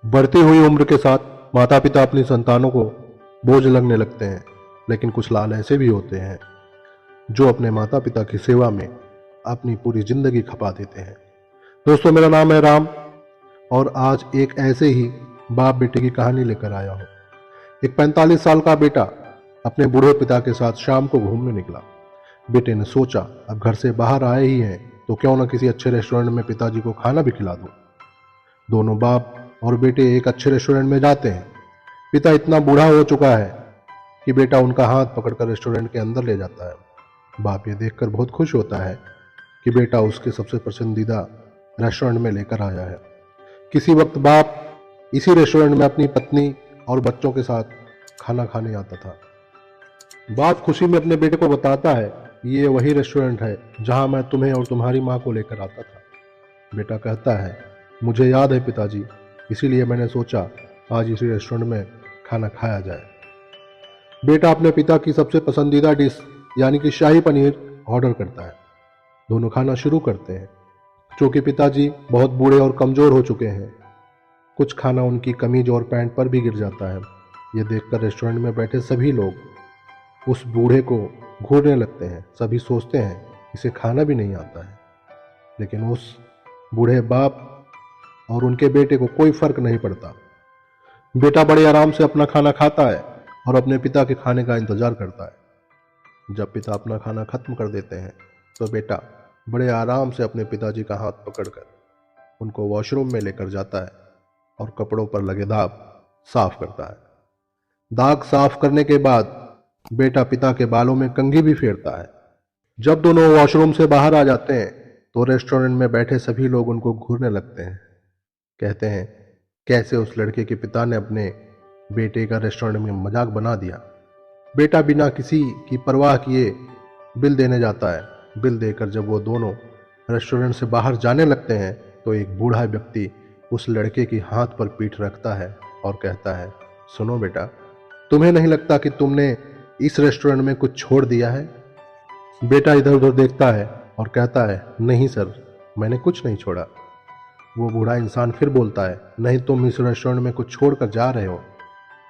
बढ़ती हुई उम्र के साथ माता पिता अपनी संतानों को बोझ लगने लगते हैं, लेकिन कुछ लाल ऐसे भी होते हैं जो अपने माता पिता की सेवा में अपनी पूरी जिंदगी खपा देते हैं। दोस्तों, मेरा नाम है राम और आज एक ऐसे ही बाप बेटे की कहानी लेकर आया हूँ। एक 45 साल का बेटा अपने बूढ़े पिता के साथ शाम को घूमने निकला। बेटे ने सोचा, अब घर से बाहर आए ही हैं तो क्यों ना किसी अच्छे रेस्टोरेंट में पिताजी को खाना भी खिला दूं। दोनों बाप और बेटे एक अच्छे रेस्टोरेंट में जाते हैं। पिता इतना बूढ़ा हो चुका है कि बेटा उनका हाथ पकड़कर रेस्टोरेंट के अंदर ले जाता है। बाप ये देखकर बहुत खुश होता है कि बेटा उसके सबसे पसंदीदा रेस्टोरेंट में लेकर आया है। किसी वक्त बाप इसी रेस्टोरेंट में अपनी पत्नी और बच्चों के साथ खाना खाने आता था। बाप खुशी में अपने बेटे को बताता है, ये वही रेस्टोरेंट है जहां मैं तुम्हें और तुम्हारी माँ को लेकर आता था। बेटा कहता है, मुझे याद है पिताजी, इसीलिए मैंने सोचा आज इसी रेस्टोरेंट में खाना खाया जाए। बेटा अपने पिता की सबसे पसंदीदा डिश यानी कि शाही पनीर ऑर्डर करता है। दोनों खाना शुरू करते हैं। क्योंकि पिताजी बहुत बूढ़े और कमजोर हो चुके हैं, कुछ खाना उनकी कमीज और पैंट पर भी गिर जाता है। ये देखकर रेस्टोरेंट में बैठे सभी लोग उस बूढ़े को घूरने लगते हैं। सभी सोचते हैं इसे खाना भी नहीं आता है, लेकिन उस बूढ़े बाप और उनके बेटे को कोई फर्क नहीं पड़ता। बेटा बड़े आराम से अपना खाना खाता है और अपने पिता के खाने का इंतजार करता है। जब पिता अपना खाना खत्म कर देते हैं तो बेटा बड़े आराम से अपने पिताजी का हाथ पकड़कर उनको वॉशरूम में लेकर जाता है और कपड़ों पर लगे दाग साफ करता है। दाग साफ करने के बाद बेटा पिता के बालों में कंघी भी फेरता है। जब दोनों वॉशरूम से बाहर आ जाते हैं तो रेस्टोरेंट में बैठे सभी लोग उनको घूरने लगते हैं। कहते हैं, कैसे उस लड़के के पिता ने अपने बेटे का रेस्टोरेंट में मजाक बना दिया। बेटा बिना किसी की परवाह किए बिल देने जाता है। बिल देकर जब वो दोनों रेस्टोरेंट से बाहर जाने लगते हैं तो एक बूढ़ा व्यक्ति उस लड़के की हाथ पर पीठ रखता है और कहता है, सुनो बेटा, तुम्हें नहीं लगता कि तुमने इस रेस्टोरेंट में कुछ छोड़ दिया है? बेटा इधर उधर देखता है और कहता है, नहीं सर, मैंने कुछ नहीं छोड़ा। वो बूढ़ा इंसान फिर बोलता है, नहीं, तुम इस रेस्टोरेंट में कुछ छोड़ कर जा रहे हो,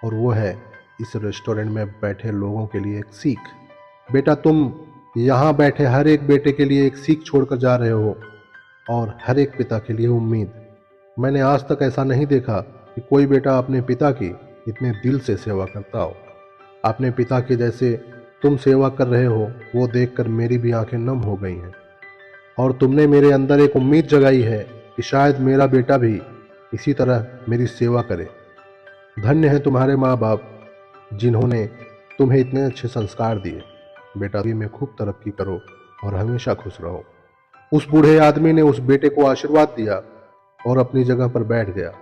और वो है इस रेस्टोरेंट में बैठे लोगों के लिए एक सीख। बेटा, तुम यहाँ बैठे हर एक बेटे के लिए एक सीख छोड़कर जा रहे हो और हर एक पिता के लिए उम्मीद। मैंने आज तक ऐसा नहीं देखा कि कोई बेटा अपने पिता की इतने दिल से सेवा करता हो। अपने पिता के जैसे तुम सेवा कर रहे हो वो देखकर मेरी भी आंखें नम हो गई हैं, और तुमने मेरे अंदर एक उम्मीद जगाई है कि शायद मेरा बेटा भी इसी तरह मेरी सेवा करे। धन्य है तुम्हारे माँ बाप जिन्होंने तुम्हें इतने अच्छे संस्कार दिए। बेटा भी में खूब तरक्की करो और हमेशा खुश रहो। उस बूढ़े आदमी ने उस बेटे को आशीर्वाद दिया और अपनी जगह पर बैठ गया,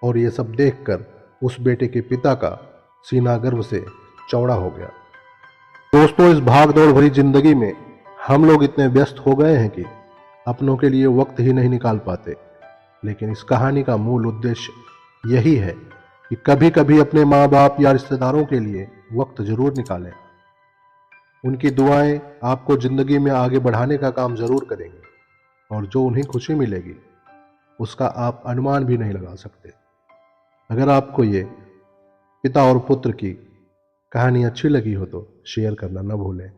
और ये सब देखकर उस बेटे के पिता का सीना गर्व से चौड़ा हो गया। दोस्तों, इस भाग दौड़ भरी जिंदगी में हम लोग इतने व्यस्त हो गए हैं कि अपनों के लिए वक्त ही नहीं निकाल पाते। लेकिन इस कहानी का मूल उद्देश्य यही है कि कभी कभी अपने माँ बाप या रिश्तेदारों के लिए वक्त जरूर निकालें। उनकी दुआएं आपको जिंदगी में आगे बढ़ाने का काम जरूर करेंगी, और जो उन्हें खुशी मिलेगी उसका आप अनुमान भी नहीं लगा सकते। अगर आपको ये पिता और पुत्र की कहानी अच्छी लगी हो तो शेयर करना न भूलें।